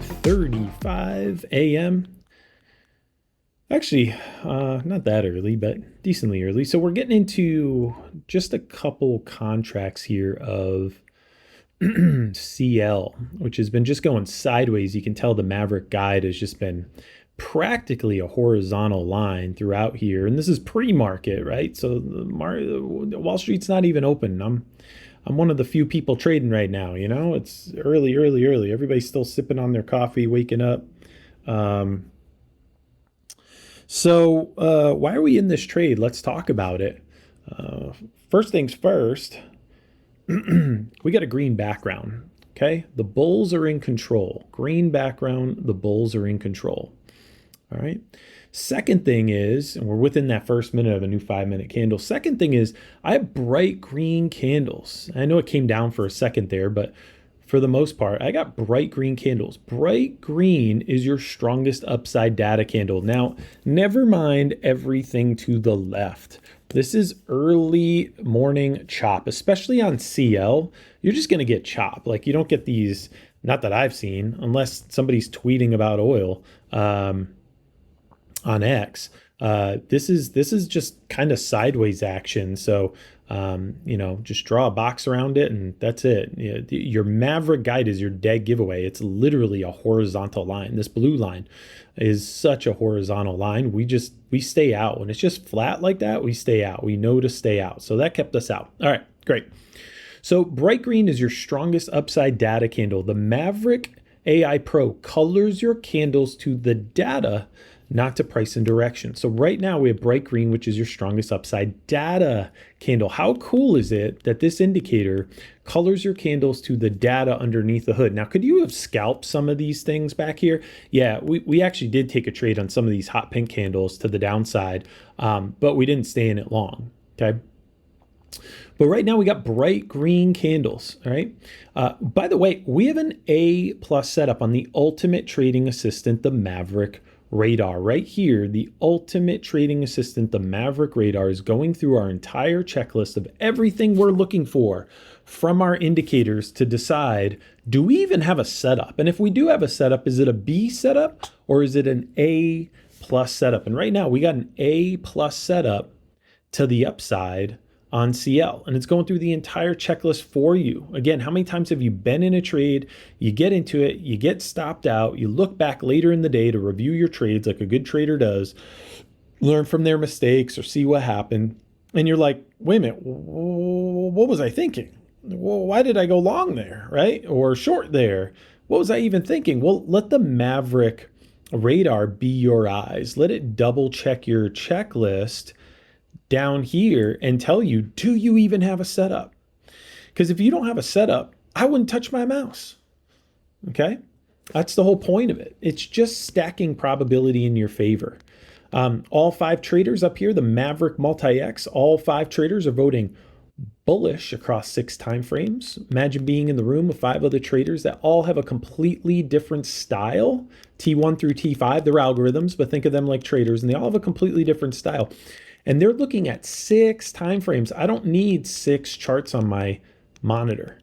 8:35 a.m. Actually, not that early, but decently early. So we're getting into just a couple contracts here of CL, which has been just going sideways. You can tell the Maverick guide has just been practically a horizontal line throughout here. And this is pre-market, right? So the Wall Street's not even open. I'm one of the few people trading right now, you know? It's early. Everybody's still sipping on their coffee, waking up. So why are we in this trade? Let's talk about it. First things first, we got a green background, okay? The bulls are in control. Green background, the bulls are in control, all right? Second thing is, and we're within that first minute of a new 5-minute candle. Second thing is, I have bright green candles. I know it came down for a second there, but for the most part, I got bright green candles. Bright green is your strongest upside data candle. Now, never mind everything to the left. This is early morning chop, especially on CL. You're just going to get chop. Like, you don't get these, not that I've seen, unless somebody's tweeting about oil on X. This is just kind of sideways action. So, just draw a box around it and that's it. Your Maverick guide is your dead giveaway. It's literally a horizontal line. This blue line is such a horizontal line. We stay out. When it's just flat like that, we stay out. We know to stay out. So that kept us out. All right, great. So bright green is your strongest upside data candle. The Maverick AI Pro colors your candles to the data, not to price and direction. So right now we have bright green, which is your strongest upside data candle. How cool is it that this indicator colors your candles to the data underneath the hood? Now, could you have scalped some of these things back here? Yeah, we actually did take a trade on some of these hot pink candles to the downside, but we didn't stay in it long, okay? But right now we got bright green candles, all right? By the way, we have an A+ setup on the Ultimate Trading Assistant, the Maverick Radar. Right here, the Ultimate Trading Assistant, the Maverick Radar, is going through our entire checklist of everything we're looking for from our indicators to decide, do we even have a setup? And if we do have a setup, is it a B setup or is it an A+ setup? And right now we got an A+ setup to the upside on CL, and it's going through the entire checklist for you. Again, how many times have you been in a trade, you get into it, you get stopped out, you look back later in the day to review your trades like a good trader does, learn from their mistakes or see what happened, and you're like, wait a minute, what was I thinking? Why did I go long there, right? Or short there? What was I even thinking? Well, let the Maverick Radar be your eyes. Let it double check your checklist down here and tell you, do you even have a setup? Because if you don't have a setup, I wouldn't touch my mouse. Okay? That's the whole point of it. It's just stacking probability in your favor. All 5 traders up here, the Maverick Multi-X, all 5 traders are voting bullish across 6 time frames. Imagine being in the room with 5 other traders that all have a completely different style. T1 through T5, they're algorithms, but think of them like traders, and they all have a completely different style. And they're looking at 6 time frames. I don't need 6 charts on my monitor.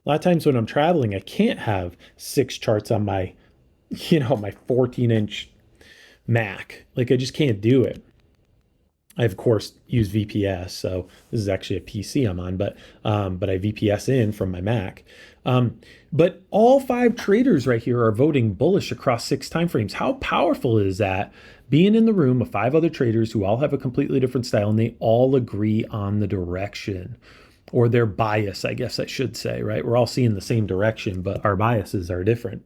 A lot of times when I'm traveling, I can't have 6 charts on my, my 14-inch Mac. Like, I just can't do it. I, of course, use VPS, so this is actually a PC I'm on, but I VPS in from my Mac. But all 5 traders right here are voting bullish across 6 timeframes. How powerful is that? Being in the room of 5 other traders who all have a completely different style and they all agree on the direction, or their bias, I guess I should say, right? We're all seeing the same direction, but our biases are different.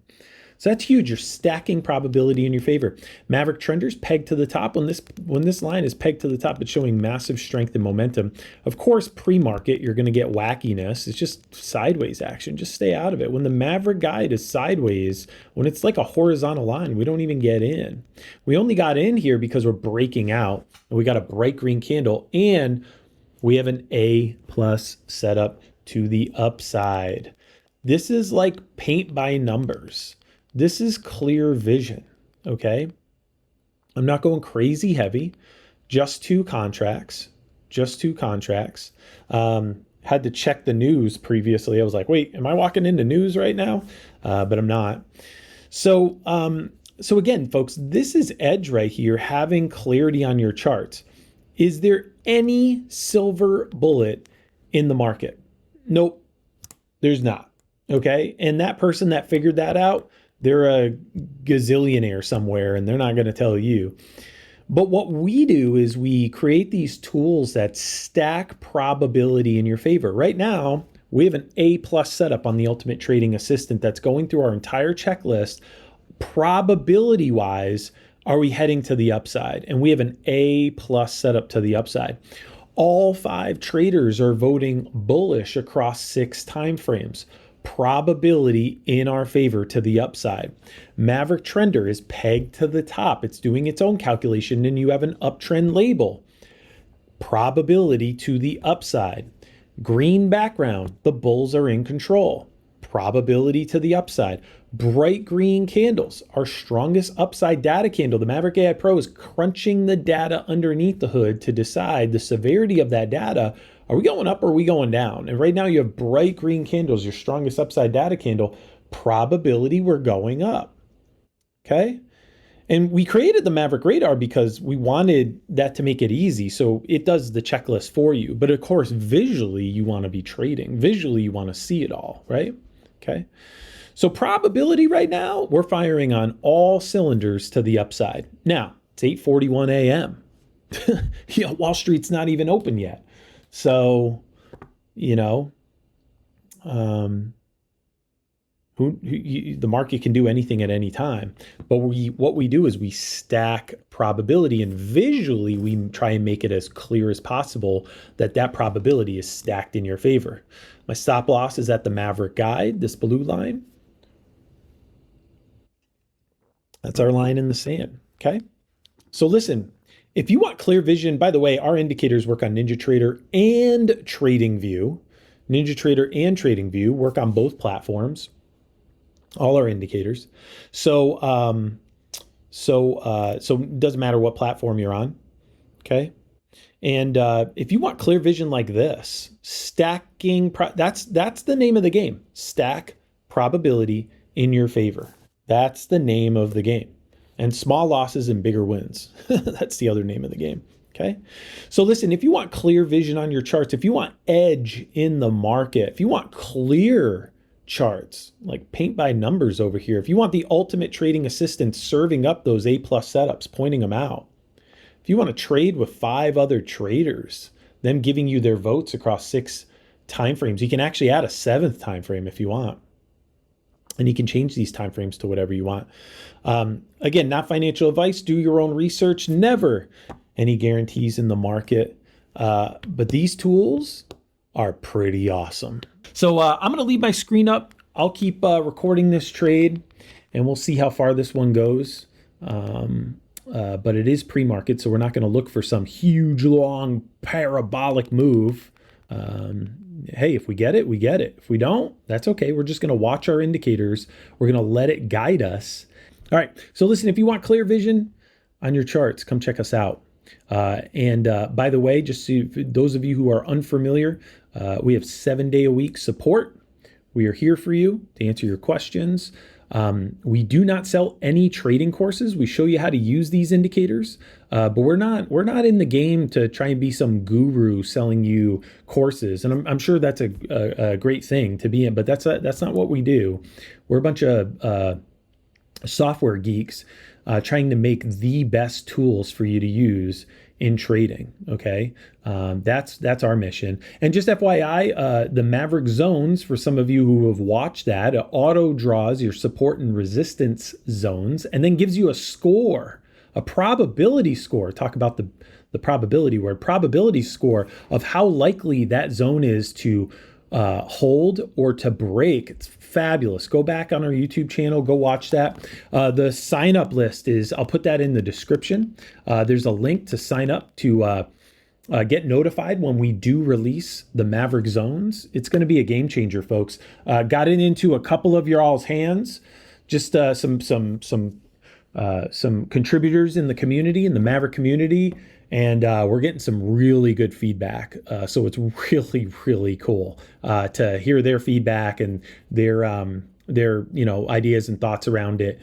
So that's huge. You're stacking probability in your favor. Maverick trenders pegged to the top. When this line is pegged to the top, it's showing massive strength and momentum. Of course, pre-market, you're going to get wackiness. It's just sideways action. Just stay out of it. When the Maverick guide is sideways, when it's like a horizontal line, we don't even get in. We only got in here because we're breaking out, and we got a bright green candle, and we have an A+ setup to the upside. This is like paint by numbers. This is clear vision, okay? I'm not going crazy heavy, just 2 contracts, Had to check the news previously. I was like, wait, am I walking into news right now? But I'm not. So again, folks, this is edge right here, having clarity on your charts. Is there any silver bullet in the market? Nope, there's not. Okay. And that person that figured that out, they're a gazillionaire somewhere and they're not going to tell you. But what we do is we create these tools that stack probability in your favor. Right now, we have an A+ setup on the Ultimate Trading Assistant that's going through our entire checklist. Probability-wise, are we heading to the upside? And we have an A+ setup to the upside. All 5 traders are voting bullish across 6 time frames. Probability in our favor to the upside. Maverick Trender is pegged to the top. It's doing its own calculation, and you have an uptrend label. Probability to the upside. Green background, the bulls are in control. Probability to the upside. Bright green candles, our strongest upside data candle. The Maverick AI Pro is crunching the data underneath the hood to decide the severity of that data. Are we going up or are we going down? And right now you have bright green candles, your strongest upside data candle. Probability we're going up. Okay? And we created the Maverick Radar because we wanted that to make it easy. So it does the checklist for you. But of course, visually, you want to be trading. Visually, you want to see it all, right? Okay. So probability right now, we're firing on all cylinders to the upside. Now, it's 8:41 a.m. Wall Street's not even open yet. So, the market can do anything at any time. But what we do is we stack probability, and visually we try and make it as clear as possible that probability is stacked in your favor. My stop loss is at the Maverick guide, this blue line. That's our line in the sand, okay? So listen, if you want clear vision, by the way, our indicators work on NinjaTrader and TradingView. NinjaTrader and TradingView work on both platforms, all our indicators. So it doesn't matter what platform you're on, okay? And if you want clear vision like this, stacking, that's the name of the game. Stack probability in your favor. That's the name of the game. And small losses and bigger wins. That's the other name of the game. Okay. So listen, if you want clear vision on your charts, if you want edge in the market, if you want clear charts, like paint by numbers over here, if you want the ultimate trading assistant serving up those A+ setups, pointing them out, if you want to trade with 5 other traders, them giving you their votes across 6 timeframes, you can actually add a 7th time frame if you want. And you can change these timeframes to whatever you want. Again, not financial advice. Do your own research. Never any guarantees in the market. But these tools are pretty awesome. So I'm going to leave my screen up. I'll keep recording this trade, and we'll see how far this one goes. But it is pre-market, so we're not going to look for some huge, long, parabolic move. Hey, if we get it, we get it. If we don't, that's okay. We're just going to watch our indicators. We're going to let it guide us. All right. So listen, if you want clear vision on your charts, come check us out. And by the way, just so those of you who are unfamiliar, we have 7-day-a-week support. We are here for you to answer your questions. We do not sell any trading courses. We show you how to use these indicators, but we're not in the game to try and be some guru selling you courses. And I'm sure that's a great thing to be in, but that's not what we do. We're a bunch of software geeks trying to make the best tools for you to use in trading. Okay. That's our mission. And just FYI, the Maverick Zones, for some of you who have watched that, auto draws your support and resistance zones and then gives you a score, a probability score. Talk about the probability word, probability score of how likely that zone is to hold or to break. It's fabulous. Go back on our YouTube channel, go watch that. The sign up list I'll put that in the description. There's a link to sign up to get notified when we do release the Maverick Zones. It's going to be a game changer, folks. Got it into a couple of your all's hands. Just some contributors in the community, in the Maverick community, and we're getting some really good feedback. So it's really, really cool to hear their feedback and their their ideas and thoughts around it.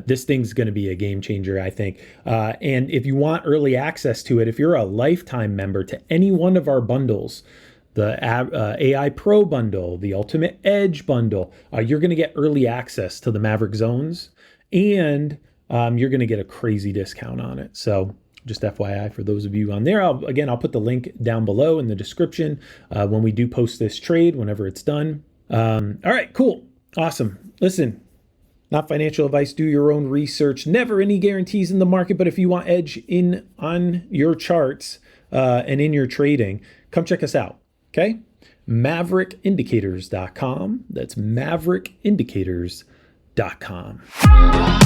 This thing's going to be a game changer, I think. And if you want early access to it, if you're a lifetime member to any one of our bundles, the AI Pro bundle, the Ultimate Edge bundle, you're going to get early access to the Maverick Zones, and you're going to get a crazy discount on it. So just FYI for those of you on there. I'll put the link down below in the description when we do post this trade, whenever it's done. All right, cool. Awesome. Listen, not financial advice. Do your own research. Never any guarantees in the market, but if you want edge on your charts and in your trading, come check us out. Okay? MaverickIndicators.com. That's MaverickIndicators.com.